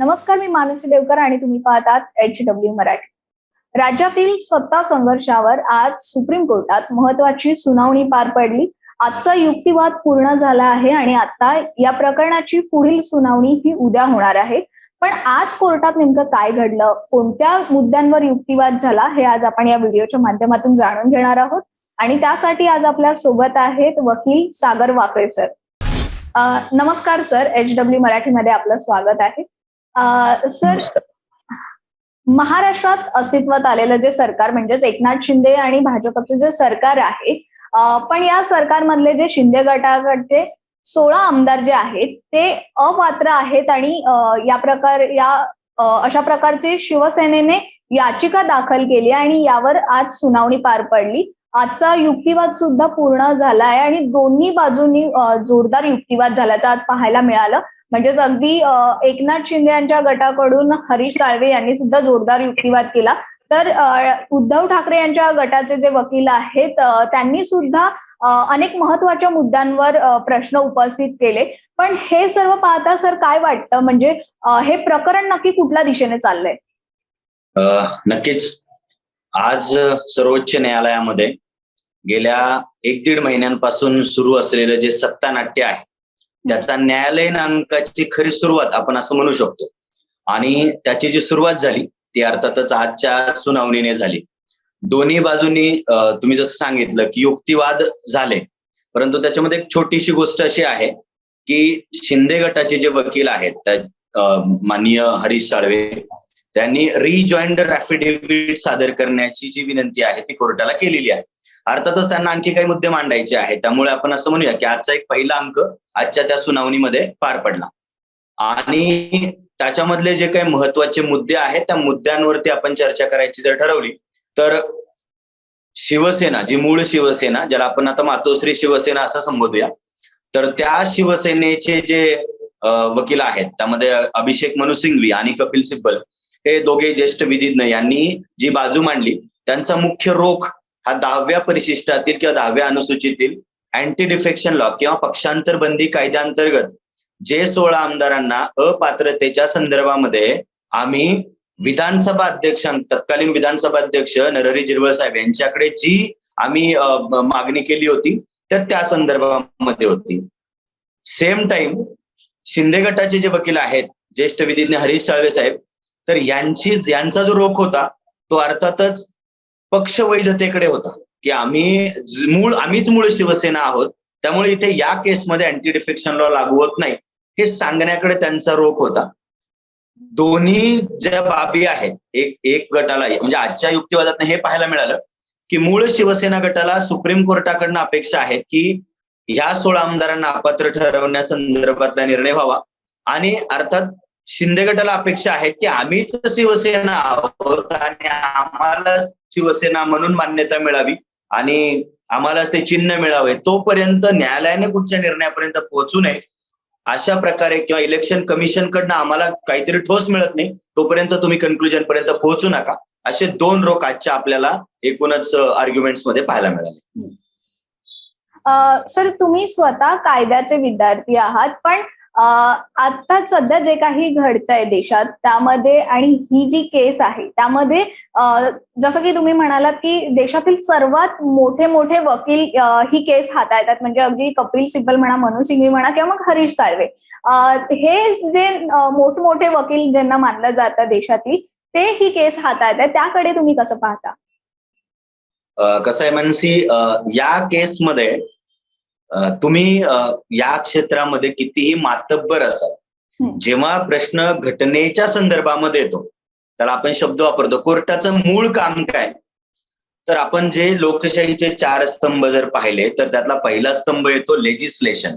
नमस्कार, मी मानसी देवकर आणि तुम्ही पाहतात HW मराठी. राज्यातील सत्ता संघर्षावर आज सुप्रीम कोर्टात महत्वाची सुनावणी पार पडली. आजचा युक्तिवाद पूर्ण झाला आहे आणि आता या प्रकरणाची पुढील सुनावणी ही उद्या होणार आहे. पण आज कोर्टात नेमकं काय घडलं, कोणत्या मुद्द्यांवर युक्तिवाद झाला, हे आज आपण या व्हिडिओच्या माध्यमातून जाणून घेणार आहोत. आणि त्यासाठी आज आपल्या सोबत आहेत वकील सागर वाकळे सर. नमस्कार सर, HW मराठीमध्ये आपलं स्वागत आहे. सर, महाराष्ट्रात अस्तित्वात आलेलं जे सरकार म्हणजेच एकनाथ शिंदे आणि भाजपचं जे सरकार आहे, पण या सरकारमधले जे शिंदे गटाकडचे 16 आमदार जे आहेत ते अपात्र आहेत आणि अशा प्रकारची शिवसेनेने याचिका दाखल केली आणि यावर आज सुनावणी पार पडली. आजचा युक्तिवाद सुद्धा पूर्ण झाला आहे आणि दोन्ही बाजूंनी जोरदार युक्तिवाद झाल्याचं आज पाहायला मिळालं. म्हणजेच अगदी एकनाथ शिंदे यांच्या गटाकडून हरीश साळवे यांनी सुद्धा जोरदार युक्तिवाद केला, तर उद्धव ठाकरे यांच्या गटाचे जे वकील आहेत त्यांनी सुद्धा अनेक महत्वाच्या मुद्द्यांवर प्रश्न उपस्थित केले. पण हे सर्व पाहता सर काय वाटतं, म्हणजे हे प्रकरण नक्की कुठल्या दिशेने चाललंय? नक्कीच आज सर्वोच्च न्यायालयामध्ये गेल्या 1-1.5 महिन्यांपासून सुरू असलेलं जे सत्ता नाट्य आहे त्याचा न्यायालयीन अंकाची खरी सुरुवात आपण असं म्हणू शकतो. आणि त्याची जी सुरुवात झाली ती अर्थातच आजच्या सुनावणीने झाली. दोन्ही बाजूंनी तुम्ही जसं सांगितलं की युक्तिवाद झाले, परंतु त्याच्यामध्ये एक छोटीशी गोष्ट अशी आहे की शिंदे गटाचे जे वकील आहेत माननीय हरीश साळवे त्यांनी रिजॉइंडर ॲफिडेव्हिट सादर करण्याची जी विनंती आहे ती कोर्टाला केलेली आहे. अर्थातच त्यांना आणखी काही मुद्दे मांडायचे आहेत, त्यामुळे आपण असं म्हणूया की आजचा एक पहिला अंक आजच्या त्या सुनावणीमध्ये पार पडला. आणि त्याच्यामधले जे काही महत्वाचे मुद्दे आहेत त्या मुद्द्यांवरती आपण चर्चा करायची जर ठरवली तर शिवसेना, जी मूळ शिवसेना, ज्याला आपण आता मातोश्री शिवसेना असं संबोधूया, तर त्या शिवसेनेचे जे वकील आहेत त्यामध्ये अभिषेक मनु सिंघवी आणि कपिल सिब्बल हे दोघे ज्येष्ठ विधिज्ञ यांनी जी बाजू मांडली त्यांचा मुख्य रोख हा 10व्या परिशिष्टातील किंवा 10व्या अनुसूचीतील अँटी डिफेक्शन लॉ किंवा पक्षांतर बंदी कायद्याअंतर्गत जे 16 आमदारांना अपात्रतेच्या संदर्भामध्ये आम्ही विधानसभा अध्यक्ष, तत्कालीन विधानसभा अध्यक्ष नरहरी झिरवळ साहेब यांच्याकडे जी आम्ही मागणी केली होती तर त्या संदर्भामध्ये होती. सेम टाइम शिंदे गटाचे जे वकील आहेत ज्येष्ठ विधिज्ञ हरीश साळवे साहेब, तर यांचा जो रोख होता तो अर्थातच पक्ष वैधतेकडे होता की आम्हीच मूळ शिवसेना आहोत, त्यामुळे इथे या केसमध्ये अँटी डिफेक्शन लॉ लागू होत नाही हे सांगण्याकडे त्यांचा रोख होता. दोन्ही ज्या बाबी आहेत एक गटाला, म्हणजे आजच्या युक्तिवादात हे पाहायला मिळालं की मूळ शिवसेना गटाला सुप्रीम कोर्टाकडनं अपेक्षा आहे की ह्या 16 आमदारांना अपात्र ठरवण्यासंदर्भातला निर्णय व्हावा, आणि अर्थात शिंदे गटाला अपेक्षा आहे की आम्हीच शिवसेना आहोत आणि आम्हाला शिवसेना म्हणून मान्यता मिळावी आणि आम्हालाच ते चिन्ह मिळावे, तोपर्यंत न्यायालयाने कुठच्या निर्णयापर्यंत पोहोचू नये अशा प्रकारे, किंवा इलेक्शन कमिशनकडनं आम्हाला काहीतरी ठोस मिळत नाही तोपर्यंत तुम्ही कन्क्लुजन पर्यंत पोहोचू नका, असे 2 रोख आजच्या आपल्याला एकूणच आर्ग्युमेंट्स मध्ये पाहायला मिळाले. सर, तुम्ही स्वतः कायद्याचे विद्यार्थी आहात, पण आता सध्या जे काही घडतंय देशात त्यामध्ये आणि ही जी केस आहे त्यामध्ये जसं की तुम्ही म्हणालात की देशातील सर्वात मोठे वकील ही केस हाताळतात, म्हणजे अगदी कपिल सिब्बल म्हणा, मनु सिंघवी म्हणा किंवा मग हरीश साळवे, हे जे मोठमोठे वकील ज्यांना मानलं जातं देशातील, ते ही केस हाताळतात, त्याकडे तुम्ही कसं पाहता? कसं आहे मानसी, या केसमध्ये तुम्ही या क्षेत्रामध्ये कितीही मातब्बर असाल, जेव्हा प्रश्न घटनेच्या संदर्भामध्ये येतो त्याला आपण शब्द वापरतो कोर्टाचं मूळ काम काय, तर आपण जे लोकशाहीचे 4 स्तंभ जर पाहिले तर त्यातला पहिला स्तंभ येतो लेजिस्लेशन,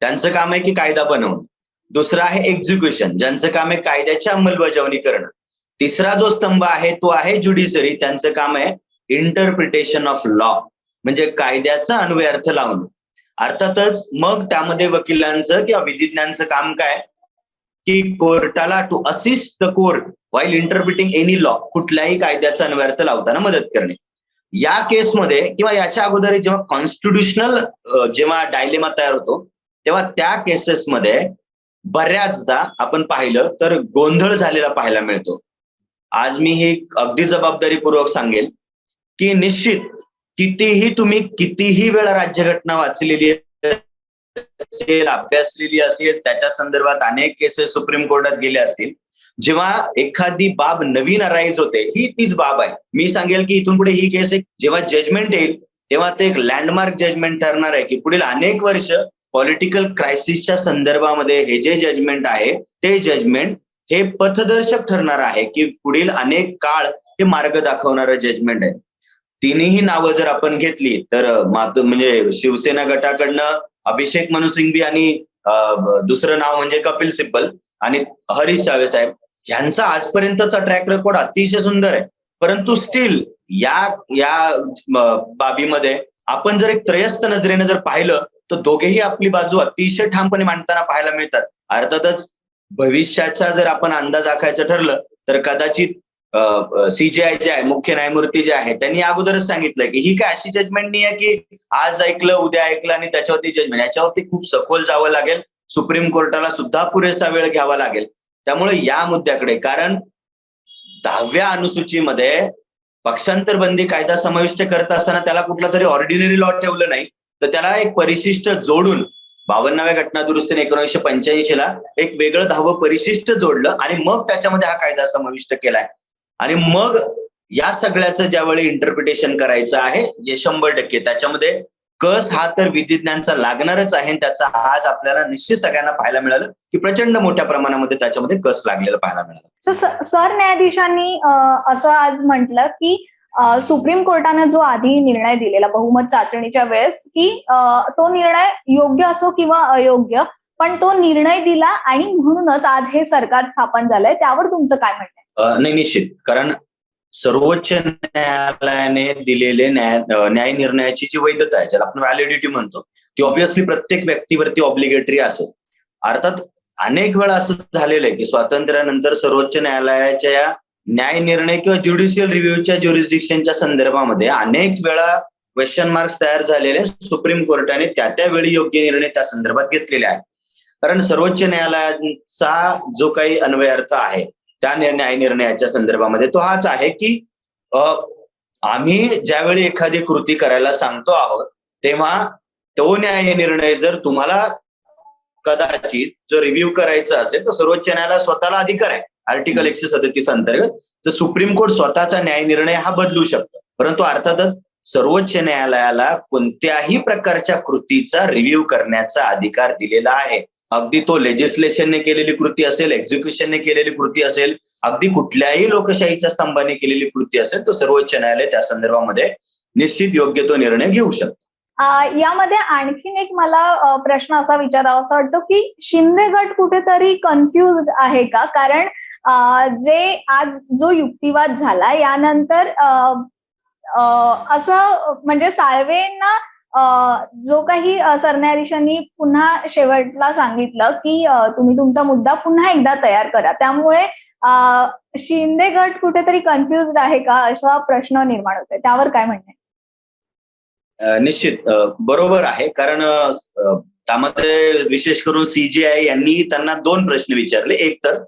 त्यांचं काम आहे की कायदा बनवणं. दुसरा आहे एक्झिक्युशन, ज्यांचं काम आहे कायद्याची अंमलबजावणी करणं. तिसरा जो स्तंभ आहे तो आहे ज्युडिशरी, त्यांचं काम आहे इंटरप्रिटेशन ऑफ लॉ, म्हणजे कायद्याचा अन्वयार्थ लावणं. अर्थातच मग त्यामध्ये वकिलांचं किंवा विधिज्ञांचं काम काय की कोर्टाला to assist the court while interpreting any law, कुठल्याही कायद्याचा अन्वयार्थ लावताना मदत करणे. या केसमध्ये किंवा याच्या अगोदर जेव्हा कॉन्स्टिट्युशनल जेव्हा डायलेमा तयार होतो तेव्हा त्या केसेसमध्ये बऱ्याचदा आपण पाहिलं तर गोंधळ झालेला पाहायला मिळतो. आज मी हे अगदी जबाबदारीपूर्वक सांगेल, की निश्चित कितीही वेळा राज्यघटना वाचलेली असेल, अभ्यासलेली असेल, त्याच्या संदर्भात अनेक केसेस सुप्रीम कोर्टात गेल्या असतील. जेव्हा एखादी बाब नवीन अराईज होते, ही तीच बाब आहे. मी सांगेल की इथून पुढे ही केस जेव्हा जजमेंट येईल तेव्हा ते एक लँडमार्क जजमेंट ठरणार आहे, की पुढील अनेक वर्ष पॉलिटिकल क्रायसिसच्या संदर्भामध्ये हे जे जजमेंट आहे ते जजमेंट हे पथदर्शक ठरणार आहे, की पुढील अनेक काळ हे मार्ग दाखवणारं जजमेंट आहे. तिन्ही नावं जर आपण घेतली तर म्हणजे शिवसेना गटाकडनं अभिषेक मनु सिंघवी आणि दुसरं नाव म्हणजे कपिल सिब्बल आणि हरीश साळवे साहेब, ह्यांचा आजपर्यंतचा ट्रॅक रेकॉर्ड अतिशय सुंदर आहे. परंतु स्टील या या बाबीमध्ये आपण जर एक त्रयस्थ नजरेने जर पाहिलं तर दोघेही आपली बाजू अतिशय ठामपणे मांडताना पाहायला मिळतात. अर्थातच भविष्याचा जर आपण अंदाज आखायचं ठरलं तर कदाचित सीजीआय जे आहे, मुख्य न्यायमूर्ती जे आहे, त्यांनी अगोदरच सांगितलंय की ही काय अशी जजमेंट नाही आहे की आज ऐकलं उद्या ऐकलं आणि त्याच्यावरती जजमेंट. याच्यावरती खूप सखोल जावं लागेल. सुप्रीम कोर्टाला सुद्धा पुरेसा वेळ घ्यावा लागेल. त्यामुळे या मुद्द्याकडे, कारण 10व्या अनुसूचीमध्ये पक्षांतर बंदी कायदा समाविष्ट करत असताना त्याला कुठला तरी ऑर्डिनरी लॉ ठेवलं नाही, तर त्याला एक परिशिष्ट जोडून 52व्या घटना दुरुस्तीने 1985 एक वेगळं 10वं परिशिष्ट जोडलं आणि मग त्याच्यामध्ये हा कायदा समाविष्ट केलाय. आणि मग या सगळ्याचं ज्यावेळी इंटरप्रिटेशन करायचं आहे, हे 100% त्याच्यामध्ये कस हा तर विधिज्ञांचा लागणारच आहे. त्याचा आज आपल्याला निश्चित सगळ्यांना पाहायला मिळालं की प्रचंड मोठ्या प्रमाणामध्ये त्याच्यामध्ये कस लागलेलं पाहायला मिळालं. सरन्यायाधीशांनी असं आज म्हटलं की सुप्रीम कोर्टाने जो आधी निर्णय दिलेला बहुमत चाचणीच्या वेळेस की तो निर्णय योग्य असो किंवा अयोग्य, पण तो निर्णय दिला आणि म्हणूनच आज हे सरकार स्थापन झालंय. त्यावर तुमचं काय म्हणणं आहे? नाही, निश्चित. कारण सर्वोच्च न्यायालयाने दिलेले न्याय निर्णयाची जी वैधता आहे, ज्याला आपण व्हॅलिडिटी म्हणतो, ती ऑब्व्हियसली प्रत्येक व्यक्तीवरती ऑब्लिगेटरी असेल. अर्थात अनेक वेळा असं झालेलं आहे की स्वातंत्र्यानंतर सर्वोच्च न्यायालयाच्या या न्याय निर्णय किंवा ज्युडिशियल रिव्ह्यूच्या ज्युरिस्डिक्शनच्या संदर्भामध्ये अनेक वेळा क्वेश्चन मार्क्स तयार झालेले सुप्रीम कोर्टाने त्यावेळी योग्य निर्णय त्या संदर्भात घेतलेले आहे. कारण सर्वोच्च न्यायालयाचा जो काही अन्वयार्थ आहे त्या न्याय निर्णयाच्या संदर्भामध्ये तो हाच आहे की आम्ही ज्यावेळी एखादी कृती करायला सांगतो आहोत तेव्हा तो न्याय निर्णय जर तुम्हाला कदाचित जो रिव्ह्यू करायचा असेल तर सर्वोच्च न्यायालय स्वतःला अधिकार आहे आर्टिकल 137 अंतर्गत, तर सुप्रीम कोर्ट स्वतःचा न्याय निर्णय हा बदलू शकतो. परंतु अर्थातच सर्वोच्च न्यायालयाला कोणत्याही प्रकारच्या कृतीचा रिव्ह्यू करण्याचा अधिकार दिलेला आहे. अगदी तो लेजिस्लेशनने केलेली कृती असेल, एक्झिक्युशनने केलेली कृती असेल, अगदी कुठल्याही लोकशाहीच्या स्तंभाने केलेली कृती असेल तर सर्वोच्च न्यायालय त्या संदर्भामध्ये निश्चित योग्य तो निर्णय घेऊ शकतो. यामध्ये आणखीन एक मला प्रश्न असा विचारावासा वाटतो की शिंदे गट कुठेतरी कन्फ्युज आहे का? कारण जे आज जो युक्तिवाद झाला यानंतर असं म्हणजे साळवेंना जो काही सरन्यायाधीशांनी पुन्हा शेवटला सांगितलं की तुम्ही तुमचा मुद्दा पुन्हा एकदा तयार करा, त्यामुळे शिंदे गट कुठेतरी कन्फ्युज्ड आहे का असा प्रश्न निर्माण होतोय. त्यावर काय म्हणणं आहे? निश्चित बरोबर आहे. कारण त्यामध्ये विशेष करून सीजीआय यांनी त्यांना 2 प्रश्न विचारले. एक तर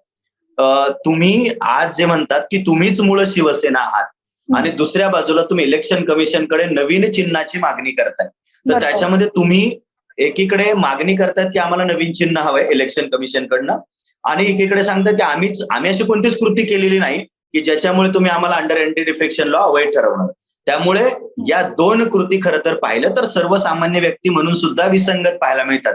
तुम्ही आज जे म्हणतात की तुम्हीच मूळ शिवसेना आहात आणि दुसऱ्या बाजूला तुम्ही इलेक्शन कमिशनकडे नवीन चिन्हाची मागणी करताय, तर त्याच्यामध्ये तुम्ही एकीकडे मागणी करतायत की आम्हाला नवीन चिन्ह हवंय इलेक्शन कमिशनकडनं आणि एकीकडे सांगतात की आम्ही अशी कोणतीच कृती केलेली नाही की ज्याच्यामुळे तुम्ही आम्हाला under anti defection law avoid ठरवणार. त्यामुळे या 2 कृती खरं तर पाहिलं तर सर्वसामान्य व्यक्ती म्हणून सुद्धा विसंगत पाहायला मिळतात.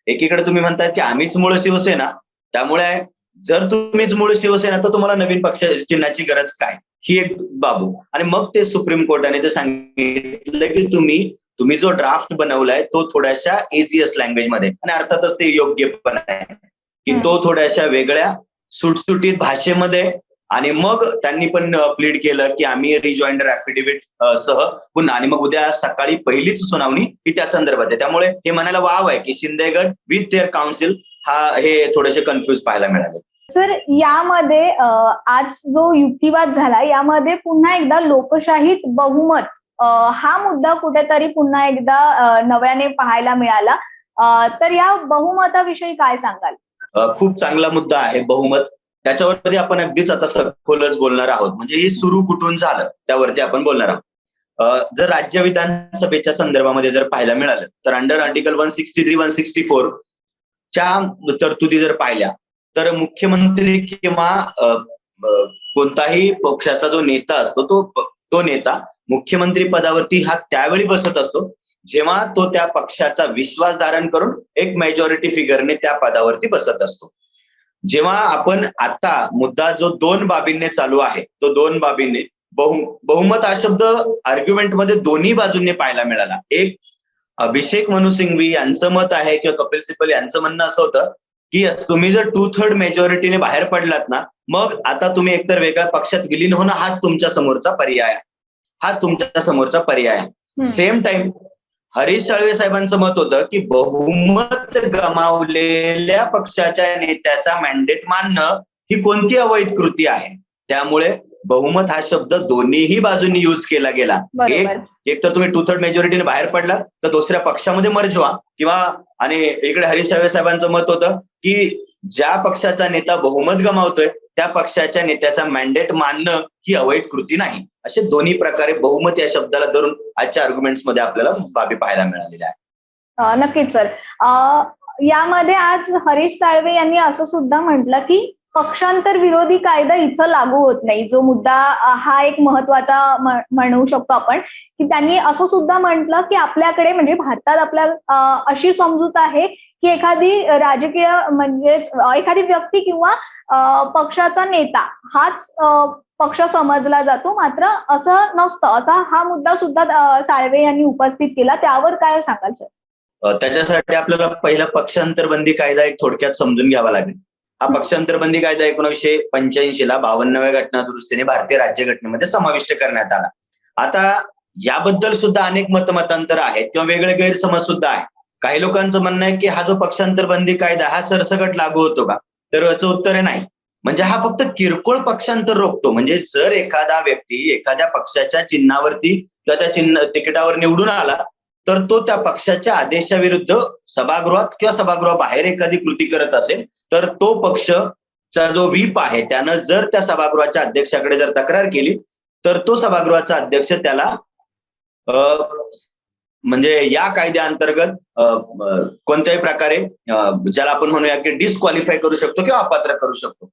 एकीकडे तुम्ही म्हणतात की आम्हीच मूळ शिवसेना, त्यामुळे जर तुम्हीच मूळ शिवसेना तर तुम्हाला नवीन पक्ष चिन्हाची गरज काय, ही एक बाबू. आणि मग ते सुप्रीम कोर्टाने ते सांगितलं की तुम्ही जो ड्राफ्ट बनवलाय तो थोड्याशा एजियस लँग्वेजमध्ये, आणि अर्थातच ते योग्य पण आहे की तो थोड्याशा वेगळ्या सुटसुटीत भाषेमध्ये, आणि मग त्यांनी पण प्लीड केलं की आम्ही रिजॉइंडर ऍफिडेव्हिट सह पुन्हा, आणि मग उद्या सकाळी पहिलीच सुनावणी ही त्या संदर्भात आहे. त्यामुळे हे म्हणायला वाव आहे की शिंदे गट विथ देअर काउन्सिल हे थोडेसे कन्फ्युज पाहायला मिळाले. सर, यामध्ये आज जो युक्तिवाद झाला यामध्ये पुन्हा एकदा लोकशाहीत बहुमत हा मुद्दा कुठेतरी पुन्हा एकदा नव्याने पाहायला मिळाला. तर या बहुमताविषयी काय सांगाल? खूप चांगला मुद्दा आहे बहुमत. त्याच्यावरती आपण अगदीच आता सखोलच बोलणार आहोत. म्हणजे हे सुरू कुठून झालं त्यावरती आपण बोलणार आहोत. जर राज्य विधानसभेच्या संदर्भामध्ये जर पाहायला मिळालं तर अंडर आर्टिकल 163, 164 च्या तरतुदी जर पाहिल्या तर मुख्यमंत्री किंवा कोणताही पक्षाचा जो नेता असतो तो नेता मुख्यमंत्री पदावरती हा त्यावेळी बसत असतो जेव्हा तो त्या पक्षाचा विश्वास धारण करून एक मेजॉरिटी फिगरने त्या पदावरती बसत असतो. जेव्हा आपण आता मुद्दा जो 2 बाबींनी चालू आहे तो 2 बाबींनी बहुमत हा शब्द आर्ग्युमेंटमध्ये दोन्ही बाजूंनी पाहायला मिळाला. एक अभिषेक मनु सिंघवी यांचं मत आहे किंवा कपिल सिब्बल यांचं म्हणणं असं होतं की तुम्ही जर 2/3 मेजॉरिटीने बाहेर पडलात ना मग आता तुम्ही एकतर वेगळ्या पक्षात विलीन होणं हाच तुमच्या समोरचा पर्याय आहे. सेम टाइम हरीश साळवे साहेबांचं मत होतं की बहुमत गमावलेल्या पक्षाच्या नेत्याचा मॅन्डेट मानणं ही कोणती अवैध कृती आहे. त्यामुळे बहुमत हा शब्द दोन्हीही बाजूंनी युज केला गेला. एक तर तुम्ही 2/3 मेजॉरिटीने बाहेर पडला तर दुसऱ्या पक्षामध्ये मर्ज व्हा किंवा आणि इकडे हरीश साळवे साहेबांचं मत होतं की ज्या पक्षाचा नेता बहुमत गमावतोय त्या पक्षाच्या नेत्याचा मॅन्डेट मानणं ही अवैध कृती नाही. असे दोन्ही प्रकारे बहुमत या शब्दाला धरून आजच्या आर्ग्युमेंट्स मध्ये आपल्याला बाबी पाहायला मिळालेल्या आहेत. नक्कीच सर. यामध्ये आज हरीश साळवे यांनी असं सुद्धा म्हटलं की पक्षांतर विरोधी कायदा इथं लागू होत नाही. जो मुद्दा हा एक महत्वाचा म्हणू शकतो आपण की त्यांनी असं सुद्धा म्हटलं की आपल्याकडे म्हणजे भारतात आपल्या अशी समजूत आहे की एखादी राजकीय म्हणजेच एखादी व्यक्ती किंवा पक्षाचा नेता हाच पक्ष समजला जातो. मात्र असं नसतं. असा हा मुद्दा सुद्धा साळवे यांनी उपस्थित केला. त्यावर काय सांगाल सर? त्याच्यासाठी आपल्याला पहिला पक्षांतर बंदी कायदा एक थोडक्यात समजून घ्यावा लागेल. हा पक्षांतर बंदी कायदा 1985 ला 52व्या घटना दुरुस्तीने भारतीय राज्यघटनेमध्ये समाविष्ट करण्यात आला. आता याबद्दल सुद्धा अनेक मतमतांतर आहेत किंवा वेगळे गैरसमज सुद्धा आहे. काही लोकांचं म्हणणं आहे की हा जो पक्षांतर बंदी कायदा हा सरसकट लागू होतो का, तर याचं उत्तर आहे नाही. म्हणजे हा फक्त किरकोळ पक्षांतर रोखतो. म्हणजे जर एखादा व्यक्ती एखाद्या पक्षाच्या चिन्हावरती किंवा त्या तिकिटावर निवडून आला तर तो त्या पक्षाच्या आदेशाविरुद्ध सभागृहात किंवा सभागृहाबाहेर एखादी कृती करत असेल तर तो पक्षचा जो व्हीप आहे त्यानं जर त्या सभागृहाच्या अध्यक्षाकडे जर तक्रार केली तर तो सभागृहाचा अध्यक्ष त्याला म्हणजे या कायद्याअंतर्गत कोणत्याही प्रकारे ज्याला आपण म्हणूया की डिस्क्वालिफाय करू शकतो किंवा अपात्र करू शकतो.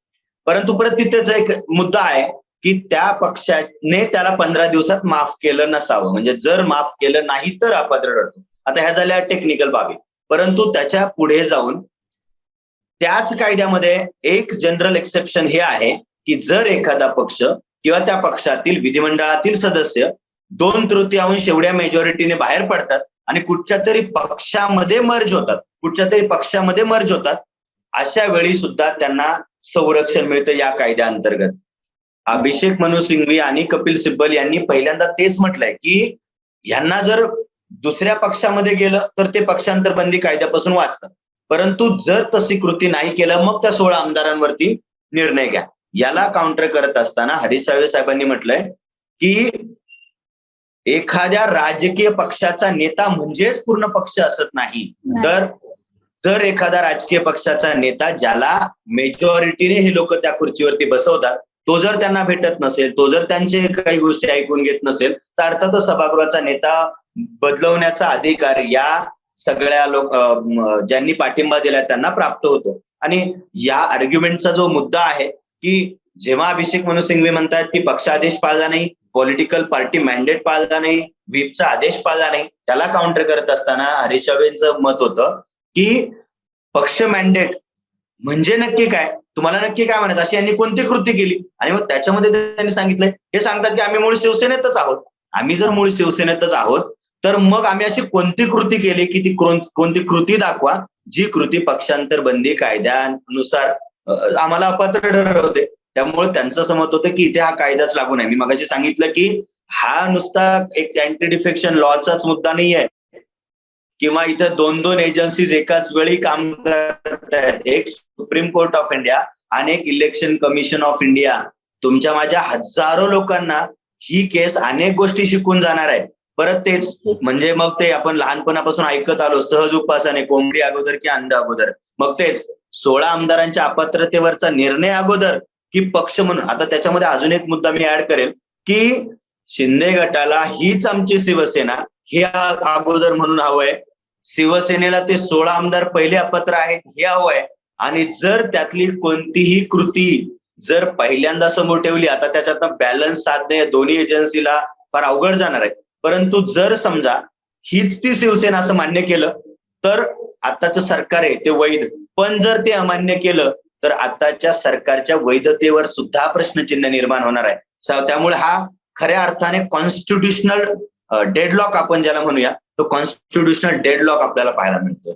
परंतु परत तिथेच एक मुद्दा आहे की त्या पक्षाने त्याला 15 दिवसात माफ केलं नसावं. म्हणजे जर माफ केलं नाही तर अपात्र ठरतो. आता ह्या झाल्या टेक्निकल बाबी. परंतु त्याच्या पुढे जाऊन त्याच कायद्यामध्ये एक जनरल एक्सेप्शन हे आहे की जर एखादा पक्ष किंवा त्या पक्षातील विधिमंडळातील सदस्य 2/3 एवढ्या मेजॉरिटीने बाहेर पडतात आणि कुठच्या तरी पक्षामध्ये मर्ज होतात अशा वेळी सुद्धा त्यांना संरक्षण मिळतं या कायद्याअंतर्गत. अभिषेक मनु सिंघवी आणि कपिल सिब्बल यांनी पहिल्यांदा तेच म्हटलंय की यांना जर दुसऱ्या पक्षामध्ये गेलं तर ते पक्षांतर बंदी कायद्यापासून वाचतात. परंतु जर तशी कृती नाही केलं मग त्या 16 आमदारांवरती निर्णय घ्या. याला काउंटर करत असताना हरीश साळवे साहेबांनी म्हटलंय की एखाद्या राजकीय पक्षाचा नेता म्हणजेच पूर्ण पक्ष असत नाही. तर जर एखादा राजकीय पक्षाचा नेता ज्याला मेजॉरिटीने हे लोक त्या खुर्चीवरती बसवतात तो जर त्यांना भेटत नसेल, तो जर त्यांचे काही गोष्टी ऐकून घेत नसेल तर अर्थातच सभागृहाचा नेता बदलवण्याचा अधिकार या सगळ्या ज्यांनी पाठिंबा दिला त्यांना प्राप्त होतो. आणि या आर्ग्युमेंटचा जो मुद्दा आहे की जेव्हा अभिषेक मनु सिंघवी म्हणतात की पक्षादेश पाळला नाही, पॉलिटिकल पार्टी मॅन्डेट पाळला नाही, व्हीपचा आदेश पाळला नाही, त्याला काउंटर करत असताना हरीश साळवेंचं मत होतं की पक्ष मॅन्डेट म्हणजे नक्की काय, तुम्हाला नक्की काय म्हणायचं, अशी यांनी कोणती कृती केली. आणि मग त्याच्यामध्ये त्यांनी सांगितलंय, हे सांगतात की आम्ही मूळ शिवसेनेतच आहोत. आम्ही जर मूळ शिवसेनेतच आहोत तर मग आम्ही अशी कोणती कृती केली की ती कोणती कृती दाखवा जी कृती पक्षांतर बंदी कायद्यानुसार आम्हाला अपात्र ठरवते. त्यामुळे त्यांचं असं मत होतं की इथे हा कायदाच लागू नाही. मी मगाशी सांगितलं की हा नुसता एक अँटी डिफेक्शन लॉचाच मुद्दा नाही आहे किंवा इथं 2 एजन्सीज एकाच वेळी काम करत आहेत. एक सुप्रीम कोर्ट ऑफ इंडिया आणि एक इलेक्शन कमिशन ऑफ इंडिया. तुमच्या माझ्या हजारो लोकांना ही केस अनेक गोष्टी शिकून जाणार आहे. परत तेच म्हणजे मग ते आपण लहानपणापासून ऐकत आलो, सहज उपासाने कोंबडी अगोदर की अंडा अगोदर. मग तेच 16 आमदारांच्या अपात्रतेवरचा निर्णय अगोदर की पक्ष म्हणून. आता त्याच्यामध्ये अजून एक मुद्दा मी ऍड करेल की शिंदे गटाला हीच आमची शिवसेना हे अगोदर म्हणून हवंय. शिवसेनेला ते 16 आमदार पहिले अपात्र आहेत हे हवंय. आणि जर त्यातली कोणतीही कृती जर पहिल्यांदा समोर ठेवली, आता त्याच्यातनं बॅलन्स साधणे दोन्ही एजन्सीला फार अवघड जाणार आहे. परंतु जर समजा हीच ती शिवसेना असं मान्य केलं तर आताचं सरकार आहे ते वैध. पण जर ते अमान्य केलं तर आताच्या सरकारच्या वैधतेवर सुद्धा प्रश्नचिन्ह निर्माण होणार आहे. त्यामुळे हा खऱ्या अर्थाने कॉन्स्टिट्युशनल डेडलॉक आपण ज्याला म्हणूया, तो कॉन्स्टिट्युशनल डेडलॉक आपल्याला पाहायला मिळतो.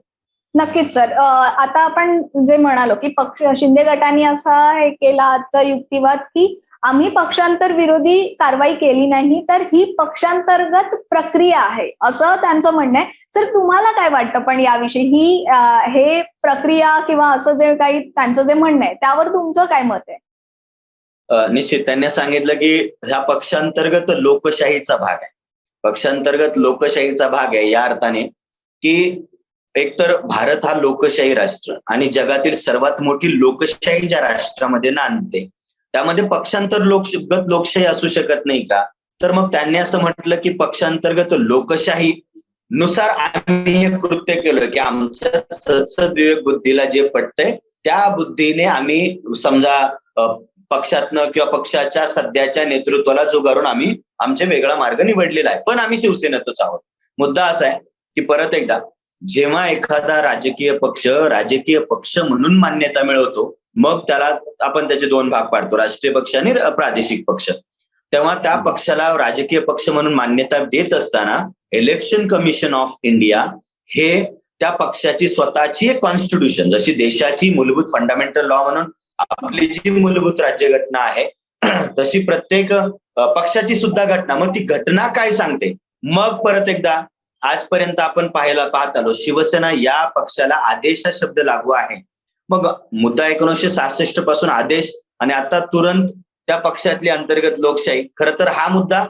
नक्कीच सर. आता आपण जे म्हणालो की शिंदे गटाने असा हे केला आजचा युक्तिवाद की आम्ही पक्षांतर विरोधी कारवाई केली नाही, तर ही पक्षांतर्गत प्रक्रिया आहे असं त्यांचं म्हणणं आहे. सर तुम्हाला काय वाटतं पण याविषयी ही हे प्रक्रिया किंवा असं जे काही त्यांचं जे म्हणणं आहे त्यावर तुमचं काय मत आहे? निश्चित त्यांनी सांगितलं की ह्या पक्षांतर्गत लोकशाहीचा भाग आहे. पक्षांतर्गत लोकशाहीचा भाग आहे या अर्थाने की एकतर भारत हा लोकशाही राष्ट्र आणि जगातील सर्वात मोठी लोकशाही ज्या राष्ट्रामध्ये नांदते त्यामध्ये पक्षांतर लोकशाही असू शकत नाही का? तर मग त्यांनी असं म्हटलं की पक्षांतर्गत लोकशाही नुसार आम्ही हे कृत्य केलं की आमच्या सद्विवेक बुद्धीला जे पटतंय त्या बुद्धीने आम्ही समजा पक्षातनं किंवा पक्षाच्या सध्याच्या नेतृत्वाला जुगारून आम्ही आमचे वेगळा मार्ग निवडलेला आहे. पण आम्ही शिवसेनेतच आहोत. मुद्दा असा आहे की परत एकदा जेव्हा एखादा राजकीय पक्ष म्हणून मान्यता मिळवतो, मग त्याला आपण त्याचे दोन भाग पाडतो, राष्ट्रीय पक्ष आणि प्रादेशिक पक्ष. तेव्हा त्या पक्षाला राजकीय पक्ष म्हणून मान्यता देत असताना इलेक्शन कमिशन ऑफ इंडिया हे त्या पक्षाची स्वतःची एक कॉन्स्टिट्यूशन, जशी देशाची मूलभूत फंडामेंटल लॉ म्हणून आपली जी मूलभूत राज्यघटना आहे तशी प्रत्येक पक्षाची सुद्धा घटना, मग ती घटना काय सांगते. मग परत एकदा आजपर्यंत आपण पाहत आलो शिवसेना या पक्षाला आदेश हा शब्द लागू आहे. मग मुद्दा 1966 पासून आदेश आणि आता तुरंत त्या पक्षातली अंतर्गत लोकशाही. खरं तर हा मुद्दा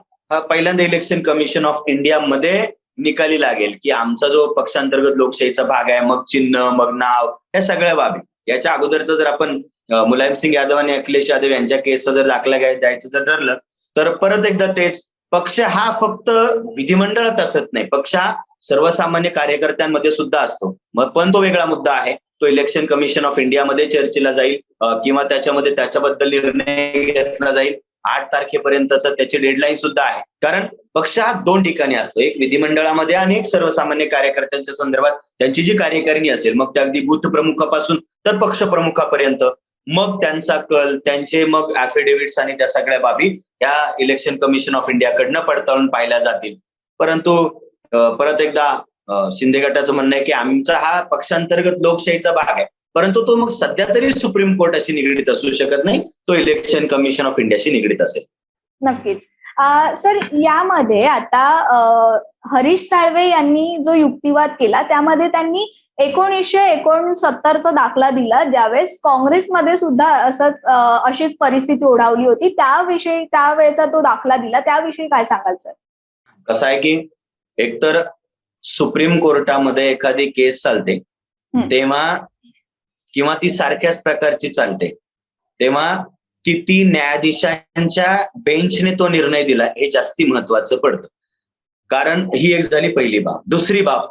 पहिल्यांदा इलेक्शन कमिशन ऑफ इंडिया मध्ये निकाली लागेल की आमचा जो पक्षांतर्गत लोकशाहीचा भाग आहे, मग चिन्ह, मग नाव, या सगळ्या बाबी. याच्या अगोदरचं जर आपण मुलायम सिंग यादव आणि अखिलेश यादव यांच्या केसचा जर दाखला द्यायचं जर ठरलं तर परत एकदा तेच, पक्ष हा फक्त विधिमंडळात असत नाही, पक्ष हा सर्वसामान्य कार्यकर्त्यांमध्ये सुद्धा असतो. मग पण तो वेगळा मुद्दा आहे, तो इलेक्शन कमिशन ऑफ इंडियामध्ये चर्चेला जाईल किंवा त्याच्यामध्ये त्याच्याबद्दल निर्णय घेतला जाईल. 8 तारखेपर्यंतच त्याची डेडलाईन सुद्धा आहे. कारण पक्ष हा 2 ठिकाणी असतो, एक विधिमंडळामध्ये आणि एक सर्वसामान्य कार्यकर्त्यांच्या संदर्भात त्यांची जी कार्यकारिणी असेल, मग त्या अगदी बूथ प्रमुखापासून तर पक्ष प्रमुखापर्यंत, मग त्यांचा कल, त्यांचे मग ऍफिडेव्हिट्स आणि त्या सगळ्या बाबी या इलेक्शन कमिशन ऑफ इंडियाकडनं पडताळून पाहिल्या जातील. परंतु परत एकदा शिंदे गटाचं म्हणणं आहे की आमचा हा पक्षांतर्गत लोकशाहीचा भाग आहे, परंतु तो मग सध्या तरी सुप्रीम कोर्टाशी निगडीत असू शकत नाही, तो इलेक्शन कमिशन ऑफ इंडियाशी निगडीत असेल. नक्कीच. सर यामध्ये आता हरीश साळवे यांनी जो युक्तिवाद केला त्यामध्ये त्यांनी 1969चा दाखला दिला, ज्यावेळेस काँग्रेसमध्ये सुद्धा अशीच परिस्थिती ओढावली होती. त्यावेळेचा तो दाखला दिला, त्याविषयी काय सांगाल सर? कसं आहे की एकतर सुप्रीम कोर्टामध्ये एखादी केस चालते तेव्हा किंवा ती सारख्याच प्रकारची चालते तेव्हा किती न्यायाधीशांच्या बेंचने तो निर्णय दिला हे जास्ती महत्वाचं पडतं. कारण ही एक झाली पहिली बाब. दुसरी बाब,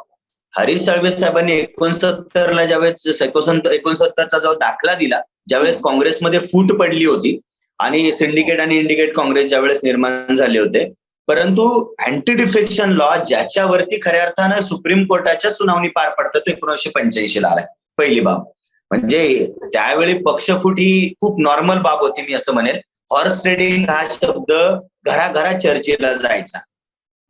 हरीश साळवे साहेबांनी 69ला ज्यावेळेस 69चा जो दाखला दिला, ज्यावेळेस काँग्रेसमध्ये फूट पडली होती आणि सिंडिकेट आणि इंडिकेट काँग्रेस ज्यावेळेस निर्माण झाले होते, परंतु अँटी डिफेक्शन लॉ ज्याच्यावरती खऱ्या अर्थानं सुप्रीम कोर्टाच्या सुनावणी पार पडतात तो 1985ला आलाय. पहिली बाब म्हणजे त्यावेळी पक्षफूट ही खूप नॉर्मल बाब होती. मी असं म्हणेल, हॉर्स ट्रेडिंग हा शब्द घराघरात चर्चेला जायचा.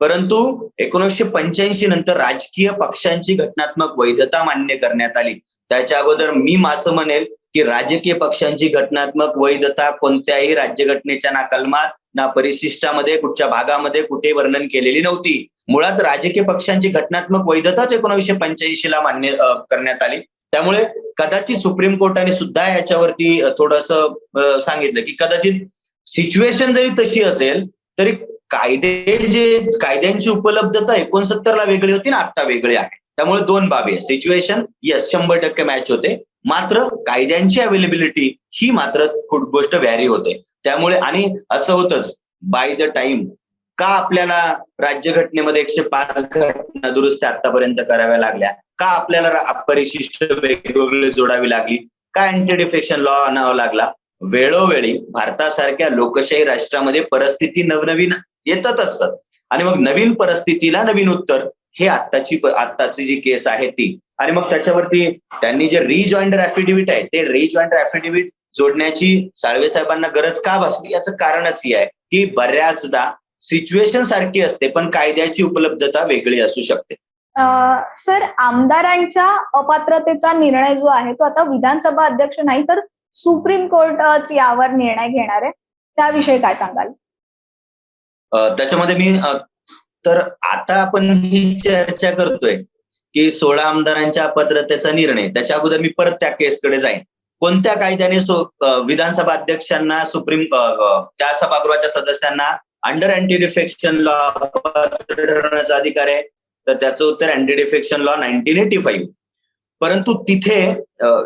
परंतु 1985 नंतर राजकीय पक्षांची घटनात्मक वैधता मान्य करण्यात आली. त्याच्या अगोदर मी असं म्हणेल की राजकीय पक्षांची घटनात्मक वैधता कोणत्याही राज्यघटनेच्या ना कलमात ना परिशिष्टामध्ये कुठच्या भागामध्ये कुठे वर्णन केलेली नव्हती. मुळात राजकीय पक्षांची घटनात्मक वैधताच 1985ला मान्य करण्यात आली. त्यामुळे कदाचित सुप्रीम कोर्टाने सुद्धा याच्यावरती थोडंसं सांगितलं की कदाचित सिच्युएशन जरी तशी असेल तरी कायद्यांची उपलब्धता 69ला वेगळी होती ना आता वेगळी आहे. त्यामुळे दोन बाबी आहे. सिच्युएशन 100% मॅच होते, मात्र कायद्यांची अवेलेबिलिटी ही मात्र खूप गोष्ट व्हॅरी होते. त्यामुळे आणि असं होतंच बाय द टाइम का आपल्याला राज्यघटनेमध्ये 105 घटना दुरुस्ती आतापर्यंत कराव्या लागल्या, का आपल्याला परिशिष्ट वेगवेगळी जोडावी लागली, का अँटी डिफेक्शन लॉ आणावा लागला. वेळोवेळी भारतासारख्या लोकशाही राष्ट्रामध्ये परिस्थिती नवनवीन येतच असतात आणि मग नवीन परिस्थितीला नवीन उत्तर हे आत्ताची जी केस आहे ती. आणि मग त्याच्यावरती त्यांनी जे रिजॉइंडर ऍफिडेव्हिट आहे ते रिजॉइंडर ऍफिडेव्हिट जोडण्याची साळवे साहेबांना गरज का भासली याचं कारणच ही आहे की बऱ्याचदा सिच्युएशन सारखी असते पण कायद्याची उपलब्धता वेगळी असू शकते. सर, आमदारांच्या अपात्रतेचा निर्णय जो आहे तो आता विधानसभा अध्यक्ष नाही तर सुप्रीम कोर्टच यावर निर्णय घेणार आहे, त्याविषयी काय सांगाल? त्याच्यामध्ये मी तर आता आपण ही चर्चा करतोय की 16 आमदारांच्या अपात्रतेचा निर्णय. त्याच्या अगोदर मी परत त्या केसकडे जाईन. कोणत्या कायद्याने विधानसभा अध्यक्षांना त्या सभागृहाच्या सदस्यांना अंडर अँटी डिफेक्शन लॉ ठरवण्याचा अधिकार आहे? तर त्याचं उत्तर अँटी डिफेक्शन लॉ 1985. परंतु तिथे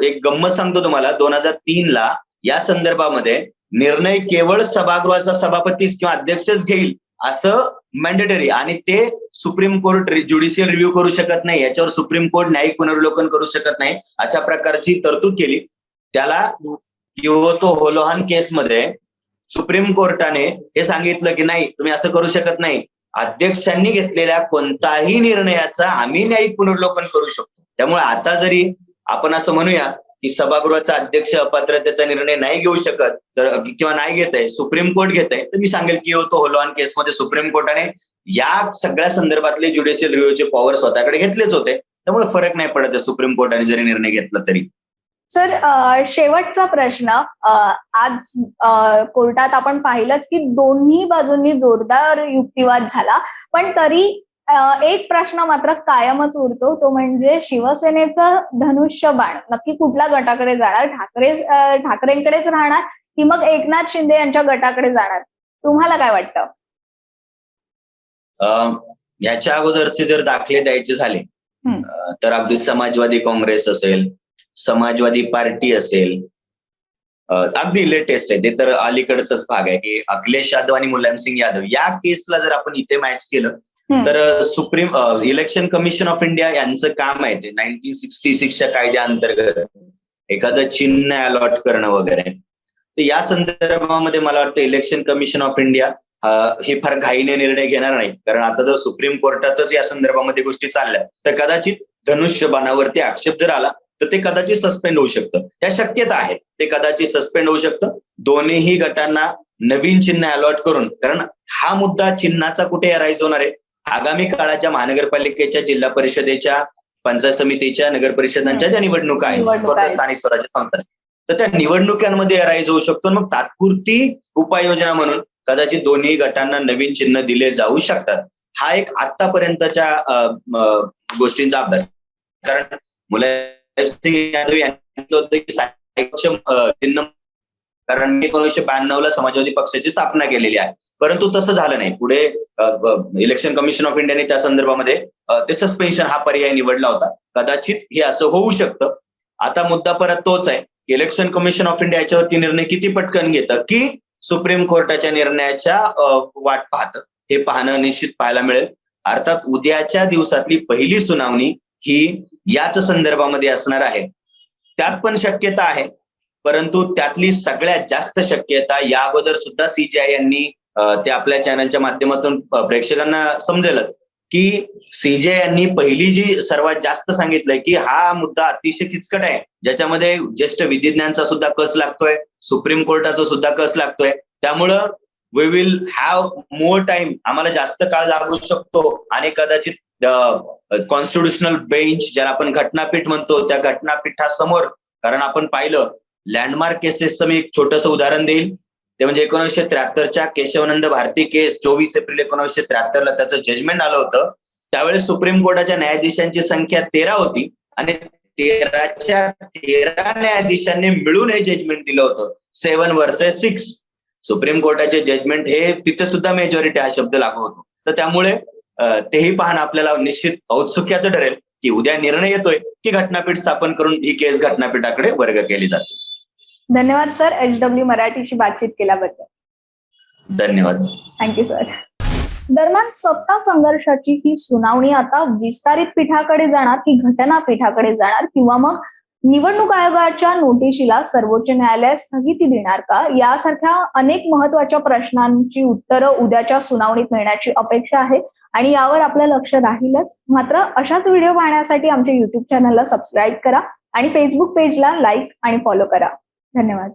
एक गंमत सांगतो तुम्हाला, 2003ला या संदर्भामध्ये निर्णय केवळ सभागृहाचा सभापतीच किंवा अध्यक्षच घेईल असं मॅन्डेटरी, आणि ते सुप्रीम कोर्ट ज्युडिशियल रिव्ह्यू करू शकत नाही, याच्यावर सुप्रीम कोर्ट न्यायिक पुनर्वलोकन करू शकत नाही, अशा प्रकारची तरतूद केली. त्याला कियोतो होलोहान केसमध्ये सुप्रीम कोर्टाने हे सांगितलं की नाही, तुम्ही असं करू शकत नाही, अध्यक्षांनी घेतलेल्या कोणताही निर्णयाचा आम्ही न्यायिक पुनर्वलोकन करू शकतो. त्यामुळे आता जरी आपण असं म्हणूया की सभागृहाचा अध्यक्ष अपात्रतेचा निर्णय नाही घेऊ शकत तर किंवा नाही घेत आहे, सुप्रीम कोर्ट घेत आहे, तर मी सांगेल की तो होलोहान केसमध्ये सुप्रीम कोर्टाने या सगळ्या संदर्भातले ज्युडिशियल रिव्ह्यूचे पॉवर स्वतःकडे घेतलेच होते. त्यामुळे फरक नाही पडत आहे सुप्रीम कोर्टाने जरी निर्णय घेतला तरी. सर, शेवटचा प्रश्न. आज कोर्टात आपण पाहिलंच की दोन्ही बाजूंनी जोरदार युक्तिवाद झाला, पण तरी एक प्रश्न मात्र कायमच उरतो, तो म्हणजे शिवसेनेचं धनुष्यबाण नक्की कुठल्या गटाकडे जाणार? ठाकरेंकडेच राहणार की मग एकनाथ शिंदे यांच्या गटाकडे जाणार? तुम्हाला काय वाटतं? याच्या अगोदरचे जर दाखले द्यायचे झाले तर अगदी समाजवादी काँग्रेस असेल, समाजवादी पार्टी असेल, अगदी लेटेस्ट आहे ते तर अलीकडचाच भाग आहे की अखिलेश यादव आणि मुलायमसिंग यादव या केसला जर आपण इथे मॅच केलं तर supreme election commission of India यांचं काम आहे ते 1966च्या कायद्याअंतर्गत एखादं चिन्ह अलॉट करणं वगैरे. तर या संदर्भामध्ये मला वाटतं इलेक्शन कमिशन ऑफ इंडिया हे फार घाईने निर्णय घेणार नाही, कारण आता जर सुप्रीम कोर्टातच या संदर्भामध्ये गोष्टी चालल्या तर कदाचित धनुष्यबाणावरती आक्षेप जर आला तर ते कदाचित सस्पेंड होऊ शकतं. या शक्यता आहे ते कदाचित सस्पेंड होऊ शकतं. दोन्हीही गटांना नवीन चिन्ह अलॉट करून, कारण हा मुद्दा चिन्हाचा कुठे अराईज होणार आहे? आगामी काळाच्या महानगरपालिकेच्या, जिल्हा परिषदेच्या, पंचायत समितीच्या, नगर परिषदांच्या ज्या निवडणुका आहेत स्थानिक स्वराज्य संस्था, तर त्या निवडणुकांमध्ये अराईज होऊ शकतो. मग तात्पुरती उपाययोजना म्हणून कदाचित दोन्ही गटांना नवीन चिन्ह दिले जाऊ शकतात. हा एक आतापर्यंतच्या गोष्टींचा अभ्यास. कारण मुलायमसिंग यादव यांनी होतं की चिन्ह, कारण 1992ला समाजवादी पक्षाची स्थापना केलेली आहे, परंतु तसं झालं नाही. पुढे इलेक्शन कमिशन ऑफ इंडियाने त्या संदर्भामध्ये ते सस्पेन्शन हा पर्याय निवडला होता. कदाचित हे असं होऊ शकतं. आता मुद्दा परत तोच आहे, इलेक्शन कमिशन ऑफ इंडिया याच्यावरती निर्णय किती पटकन घेतं की सुप्रीम कोर्टाच्या निर्णयाच्या वाट पाहतं, हे पाहणं निश्चित पाहायला मिळेल. अर्थात उद्याच्या दिवसातली पहिली सुनावणी ही याच संदर्भामध्ये असणार आहे. त्यात पण शक्यता आहे, परंतु त्यातली सगळ्यात जास्त शक्यता या अगोदर सुद्धा सीजेआय यांनी ते आपल्या चॅनलच्या माध्यमातून प्रेक्षकांना समजेलच की सीजेआय यांनी पहिली जी सर्वात जास्त सांगितलंय की हा मुद्दा अतिशय किचकट आहे, ज्याच्यामध्ये ज्येष्ठ विधिज्ञांचा सुद्धा कस लागतोय, सुप्रीम कोर्टाचा सुद्धा कस लागतोय. त्यामुळं we will have more time, आम्हाला जास्त काळ लागू शकतो आणि कदाचित कॉन्स्टिट्युशनल बेंच ज्याला आपण घटनापीठ म्हणतो त्या घटनापीठासमोर, कारण आपण पाहिलं लँडमार्क केसेसचं मी एक छोटंसं उदाहरण देईल, ते म्हणजे 1973च्या केशवानंद भारती केस 24 एप्रिल 1973ला त्याचं जजमेंट आलं होतं. त्यावेळेस सुप्रीम कोर्टाच्या न्यायाधीशांची संख्या 13 होती आणि 13च्या 13 न्यायाधीशांनी मिळून हे जजमेंट दिलं होतं 7 vs 6. सुप्रीम कोर्टाचे जजमेंट हे तिथे सुद्धा मेजॉरिटी हा शब्द लागू होतो. तर त्यामुळे तेही पाहणं आपल्याला निश्चित औत्सुक्याचं ठरेल की उद्या निर्णय येतोय की घटनापीठ स्थापन करून ही केस घटनापीठाकडे वर्ग केली जाते. धन्यवाद सर, HW मराठीशी बातचीत केल्याबद्दल. धन्यवाद. Thank you sir. दरम्यान सत्ता संघर्षाची ही सुनावणी आता विस्तारित पीठाकडे जाणार की घटनापीठाकडे जाणार, किंवा मग निवडणूक आयोगाच्या नोटिशीला सर्वोच्च न्यायालय स्थगिती देणार का, यासारख्या अनेक महत्वाच्या प्रश्नांची उत्तरं उद्याच्या सुनावणीत मिळण्याची अपेक्षा आहे आणि यावर आपलं लक्ष राहीलच. मात्र अशाच व्हिडिओ पाहण्यासाठी आमच्या युट्यूब चॅनलला सबस्क्राईब करा आणि फेसबुक पेजला लाईक आणि फॉलो करा. धन्यवाद.